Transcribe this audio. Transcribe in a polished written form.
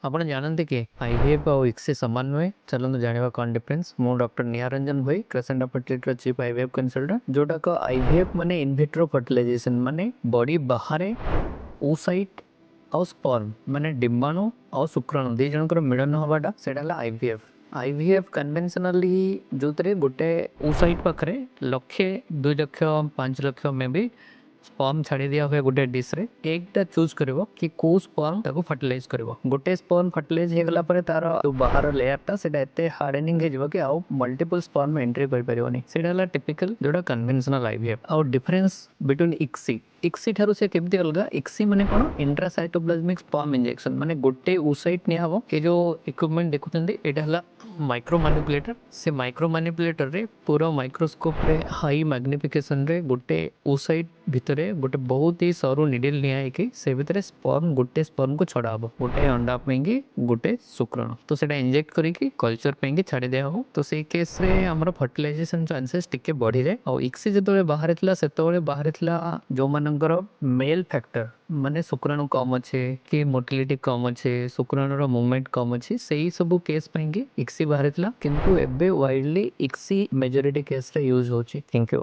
ଆପଣ ଜାଣନ୍ତି କି ଆଇଭିଏଫ୍ ଆଉ ଇକ୍ସି ସମାନ ନୁହେଁ? ଚାଲନ୍ତୁ ଜାଣିବା କ'ଣ ଡିଫରେନ୍ସ। ମୁଁ ଡକ୍ଟର ନିହାରଞ୍ଜନ ଭୋଇ, କ୍ରେସେଣ୍ଟା ଫର୍ଟିଲିଟିର ଚିଫ୍ ଆଇଭିଏଫ୍ କନସଲଟାଣ୍ଟ। ଯୋଉଟାକ ଆଇଭିଏଫ୍ ମାନେ ଇନଭିଟ୍ରୋ ଫର୍ଟିଲାଇଜେସନ୍, ମାନେ ବଡି ବାହାରେ ଓସାଇଟ୍ ଆଉ ସ୍ପର୍ମ ମାନେ ଡିମ୍ବାଣୁ ଆଉ ଶୁକ୍ରାଣୁ ଦୁଇ ଜଣଙ୍କର ମିଳନ ହବାଟା ସେଇଟା ହେଲା ଆଇଭିଏଫ୍। ଆଇଭିଏଫ୍ କନଭେନସନାଲି ଯେଉଁଥିରେ ଗୋଟେ ଓସାଇଟ୍ ପାଖରେ 1,00,000, 2,00,000, 5,00,000 ମେ ବି ସ୍ପର୍ମ ଛାଡ଼ି ଦିଆ ହୁଏ ଗୋଟେ ଡିସ୍ରେ। ଏଗ୍ଟା ଚୁଜ୍ କରିବ କି କେଉଁ ସ୍ପର୍ମ ତାକୁ ଫର୍ଟିଲାଇଜ୍ କରିବ। ଗୋଟେ ସ୍ପର୍ମ ଫର୍ଟିଲାଇଜ୍ ହେଇଗଲା ପରେ ତାର ବାହାର ଲେୟାରଟା ସେଇଟା ଏତେ ହାର୍ଡେନିଂ ହେଇଯିବ କି ଆଉ ମଲ୍ଟିପଲ୍ ସ୍ପର୍ମ ଏଣ୍ଟ୍ରି କରିପାରିବନି। ସେଇଟା ହେଲା ଟିପିକାଲ ଯେଉଁଟା କନଭେନସନାଲ ଆଇଭିଏଫ୍। ଆଉ ଡିଫରେନ୍ସ ବିଟୱିନ୍ ଇକ୍ସି ଠାରୁ ସେ କେମିତି ଅଲଗା? ଇକ୍ସି ମାନେ କ'ଣ? ଇଣ୍ଟ୍ରାସାଇଟୋପ୍ଲାଜମିକ୍ ସ୍ପର୍ମ ଇଞ୍ଜେକ୍ସନ୍, ମାନେ ଗୋଟେ ଓସାଇଟ୍ ନିଆହବ। ଏ ଯେଉଁ ଇକ୍ୱିପମେଣ୍ଟ ଦେଖୁଛନ୍ତି ଏଇଟା ହେଲା ମାଇକ୍ରୋ ମାନୁପୁଲେଟର। ସେ ମାଇକ୍ରୋ ମାନୁପୁଲେଟରରେ ପୁରା ମାଇକ୍ରୋସ୍କୋପରେ ହାଇ ମ୍ୟାଗ୍ନିଫିକେସନରେ ଗୋଟେ ଓସାଇଟ୍ ଭିତରେ ଗୋଟେ ବହୁତ ହି ସରୁ ନିଡିଲ୍ ନିଆ ହେଇକି ସେ ଭିତରେ ଗୋଟେ ସ୍ପର୍ମକୁ ଛଡ଼ା ହବ, ଗୋଟେ ଅଣ୍ଡା ପାଇଁକି ଗୋଟେ ଶୁକ୍ରାଣୁ। ତ ସେଇଟା ଇଞ୍ଜେକ୍ଟ କରିକି କଲଚର ପାଇଁକି ଛାଡ଼ି ଦିଆହବ। ତ ସେଇ କେସ୍ରେ ଆମର ଫର୍ଟିଲାଇଜେସନ୍ ଚାନ୍ସେସ୍ ଟିକେ ବଢ଼ିଯାଏ। ଆଉ ଇକ୍ସି ଯେତେବେଳେ ବାହାରିଥିଲା ସେତେବେଳେ ବାହାରିଥିଲା ଯେଉଁମାନଙ୍କର ମେଲ୍ ଫ୍ୟାକ୍ଟର ମାନେ ଶୁକ୍ରାଣୁ କମ୍ ଅଛି କି ମୋଟିଲିଟି କମ୍ ଅଛି, ଶୁକ୍ରାଣୁର ମୁଭମେଣ୍ଟ କମ୍ ଅଛି, ସେଇ ସବୁ କେସ୍ ପାଇଁକି ଇକ୍ସି ବାହାରିଥିଲା। କିନ୍ତୁ ଏବେ ୱାଇଡଲି ଇକ୍ସି ମେଜରିଟି କେସ୍ରେ ୟୁଜ୍ ହେଉଛି। Thank you.